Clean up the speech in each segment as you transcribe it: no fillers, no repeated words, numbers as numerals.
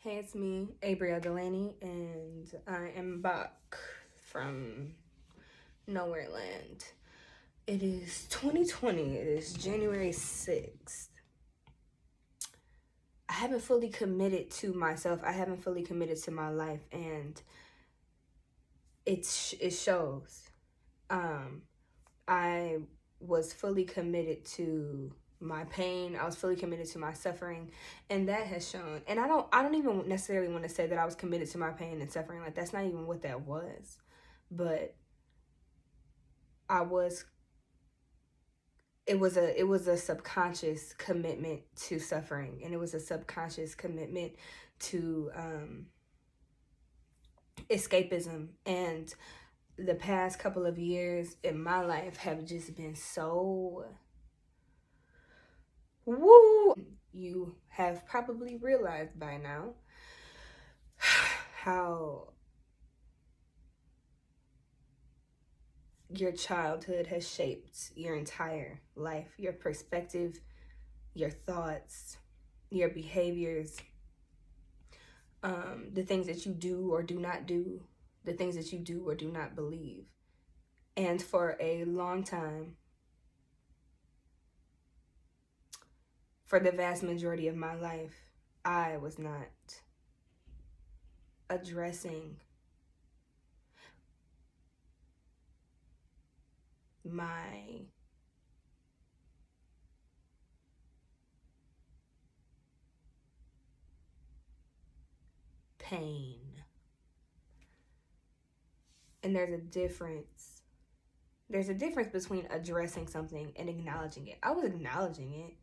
Hey, it's me, Abrielle Delaney, and I am back from Nowhere Land. It is 2020. It is January 6th. I haven't fully committed to myself. I haven't fully committed to my life, and it shows. I was fully committed to my pain. I was fully committed to my suffering, and that has shown. And I don't even necessarily want to say that I was committed to my pain and suffering. Like, that's not even what that was. But I was it was a subconscious commitment to suffering, and it was a subconscious commitment to escapism. And the past couple of years in my life have just been so woo. You have probably realized by now how your childhood has shaped your entire life, your perspective, your thoughts, your behaviors, the things that you do or do not do, the things that you do or do not believe. And for a long time, for the vast majority of my life, I was not addressing my pain. And there's a difference. There's a difference between addressing something and acknowledging it. I was acknowledging it,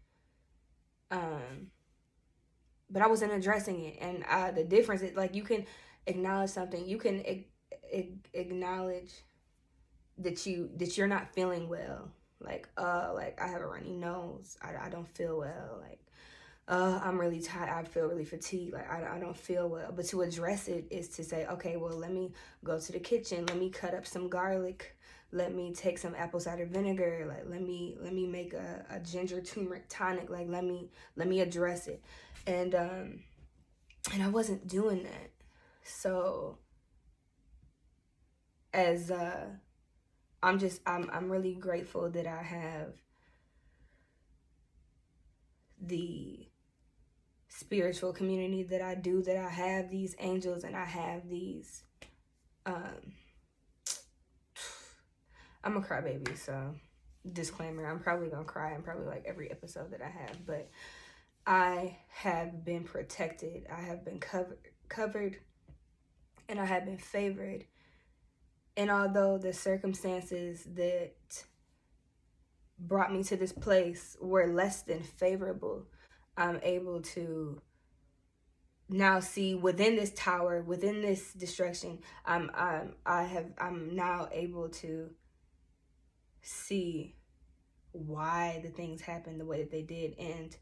but I wasn't addressing it. And the difference is, like, you can acknowledge something. You can acknowledge that you're not feeling well. Like I have a runny nose. I don't feel well. Like I'm really tired. I feel really fatigued. Like I don't feel well. But to address it is to say, okay, well, let me go to the kitchen. Let me cut up some garlic. Let me take some apple cider vinegar. Like let me make a ginger turmeric tonic. Like let me address it. And I wasn't doing that. So as I'm really grateful that I have the spiritual community that I do, that I have these angels, and I have these I'm a crybaby, so disclaimer, I'm probably gonna cry in probably like every episode that I have, but I have been protected, I have been covered, and I have been favored. And although the circumstances that brought me to this place were less than favorable, I'm able to now see within this tower, within this destruction, I'm now able to see why the things happened the way that they did. And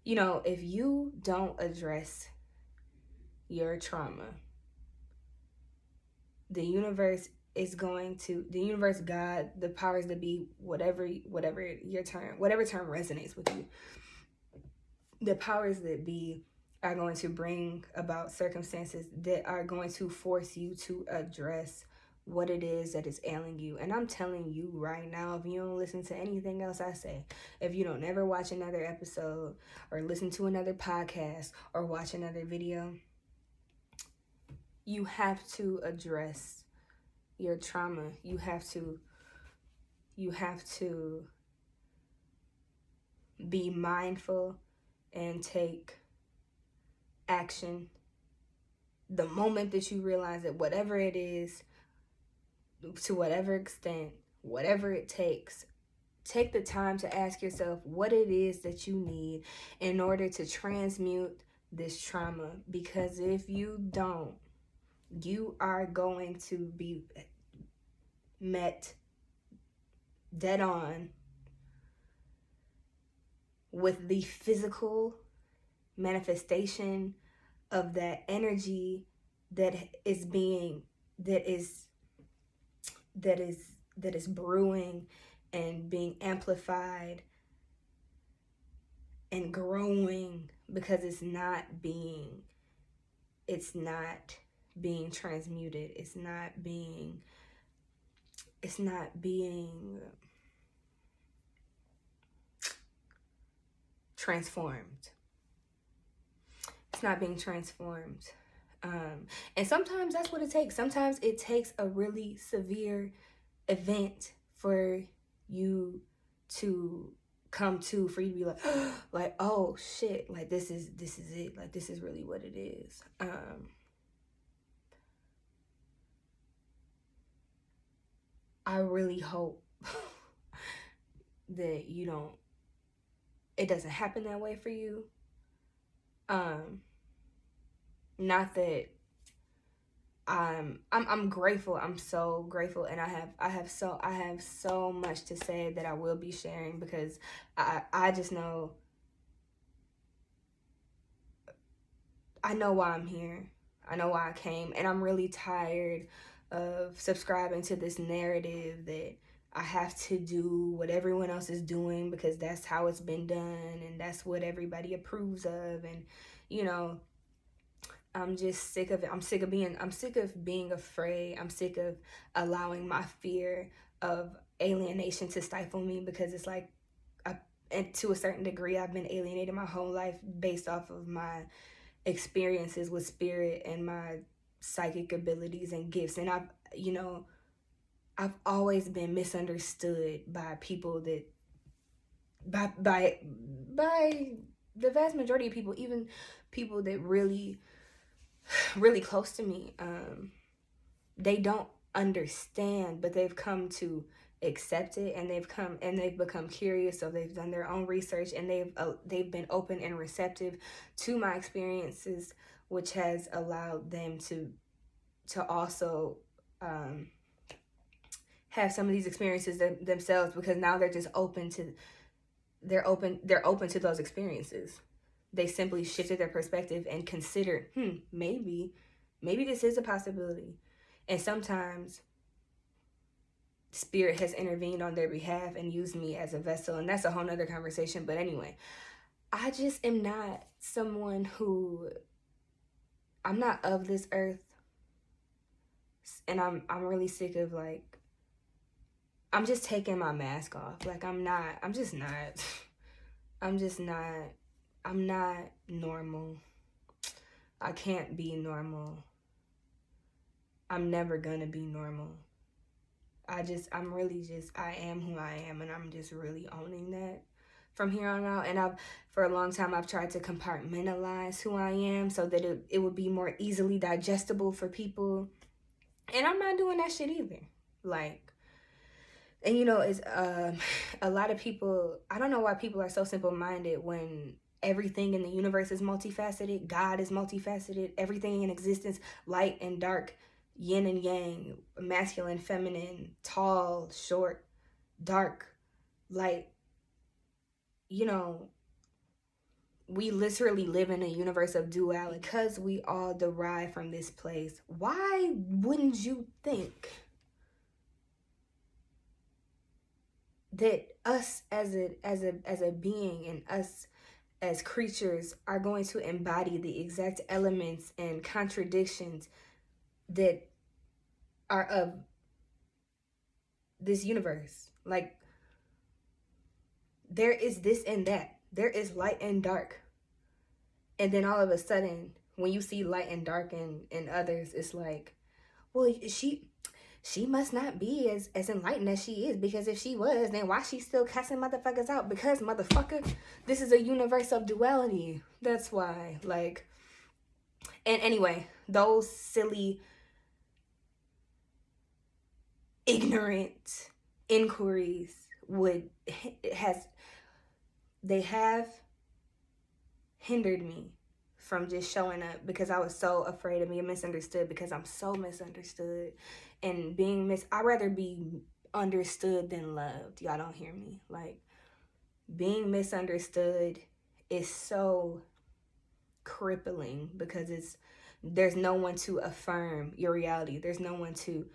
if you don't address your trauma, the universe, God, the powers that be, whatever term resonates with you, the powers that be are going to bring about circumstances that are going to force you to address what it is that is ailing you. And I'm telling you right now, if you don't listen to anything else I say, if you don't ever watch another episode or listen to another podcast or watch another video, you have to address your trauma. You have to be mindful and take action the moment that you realize that whatever it is, to whatever extent, whatever it takes, take the time to ask yourself what it is that you need in order to transmute this trauma. Because if you don't, you are going to be met dead on with the physical manifestation of that energy that is brewing and being amplified and growing, because it's not being transmuted. It's not being transformed. It's not being transformed. And sometimes that's what it takes. Sometimes it takes a really severe event for you to come to, for you to be like, like, oh shit, like this is it. Like this is really what it is. I really hope that it doesn't happen that way for you. Not that I'm grateful. I'm so grateful, and I have so much to say that I will be sharing, because I just know, I know why I'm here. I know why I came, and I'm really tired of subscribing to this narrative that I have to do what everyone else is doing because that's how it's been done and that's what everybody approves of. And I'm just sick of it. I'm sick of being afraid. I'm sick of allowing my fear of alienation to stifle me, because it's like, and to a certain degree, I've been alienated my whole life based off of my experiences with spirit and my psychic abilities and gifts. And I've always been misunderstood by people that by the vast majority of people, even people that really close to me. They don't understand, but they've come to accept it, and they've become curious, so they've done their own research, and they've been open and receptive to my experiences, which has allowed them to also have some of these experiences themselves, because now they're just open to those experiences. They simply shifted their perspective and considered, maybe this is a possibility. And sometimes spirit has intervened on their behalf and used me as a vessel, and that's a whole nother conversation. But anyway, I just am not someone I'm not of this earth, and I'm really sick of, like, I'm just taking my mask off. Like, I'm just not normal. I can't be normal. I'm never gonna be normal. I am who I am, and I'm just really owning that from here on out. And for a long time, I've tried to compartmentalize who I am so that it would be more easily digestible for people. And I'm not doing that shit either. Like, and it's a lot of people, I don't know why people are so simple-minded when everything in the universe is multifaceted. God is multifaceted. Everything in existence, light and dark, yin and yang, masculine, feminine, tall, short, dark, light. We literally live in a universe of duality because we all derive from this place. Why wouldn't you think that us as a being and us as creatures are going to embody the exact elements and contradictions that are of this universe? Like, there is this and that. There is light and dark. And then all of a sudden, when you see light and dark in others, it's like, well, she must not be as enlightened as she is, because if she was, then why she still cussing motherfuckers out? Because, motherfucker, this is a universe of duality. That's why. Like, and anyway, those silly, ignorant inquiries they have hindered me from just showing up, because I was so afraid of being misunderstood, because I'm so misunderstood. And I'd rather be understood than loved. Y'all don't hear me. Like, being misunderstood is so crippling, because there's no one to affirm your reality. There's no one to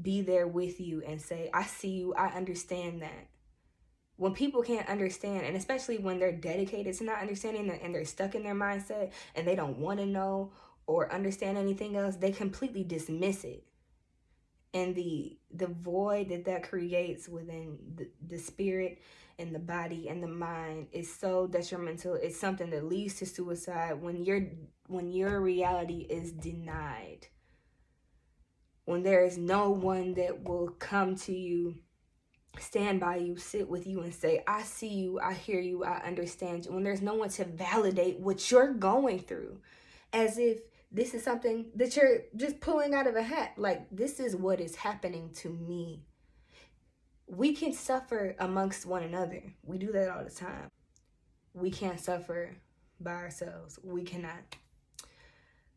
be there with you and say, I see you, I understand that. when people can't understand, and especially when they're dedicated to not understanding and they're stuck in their mindset and they don't want to know or understand anything else, they completely dismiss it. And the void that creates within the spirit and the body and the mind is so detrimental. It's something that leads to suicide when your reality is denied. When there is no one that will come to you, stand by you, sit with you, and say, I see you, I hear you, I understand you. When there's no one to validate what you're going through, as if this is something that you're just pulling out of a hat. Like, this is what is happening to me. We can suffer amongst one another. We do that all the time. We can't suffer by ourselves. We cannot.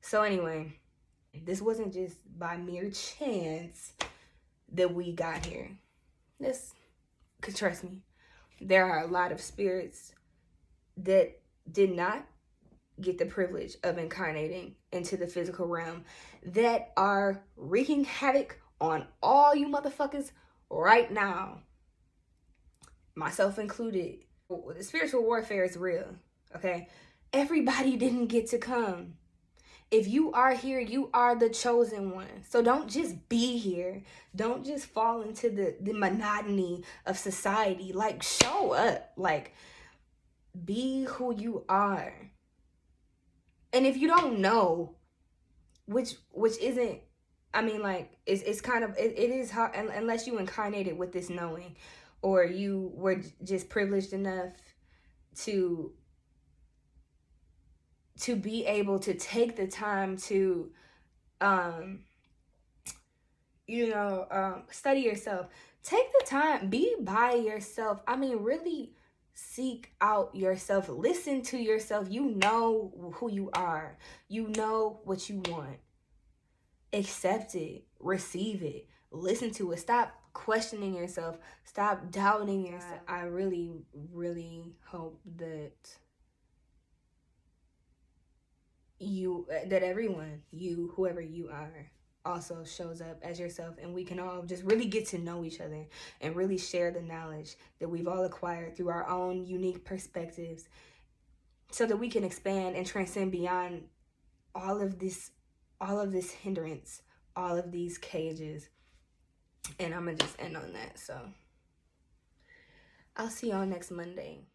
So anyway, this wasn't just by mere chance that we got here. This, cause trust me, there are a lot of spirits that did not get the privilege of incarnating into the physical realm that are wreaking havoc on all you motherfuckers right now, myself included. The spiritual warfare is real, okay? Everybody didn't get to come. If you are here, you are the chosen one. So don't just be here. Don't just fall into the monotony of society. Like, show up. Like, be who you are. And if you don't know, which isn't, I mean, like, it's kind of, it is hard unless you incarnated with this knowing, or you were just privileged enough to be able to take the time to, study yourself. Take the time, be by yourself. I mean, really seek out yourself. Listen to yourself. You know who you are. You know what you want. Accept it. Receive it. Listen to it. Stop questioning yourself. Stop doubting yourself. I really, really hope that everyone, whoever you are, also shows up as yourself, and we can all just really get to know each other and really share the knowledge that we've all acquired through our own unique perspectives, so that we can expand and transcend beyond all of this hindrance, all of these cages. And I'm gonna just end on that. So I'll see y'all next Monday.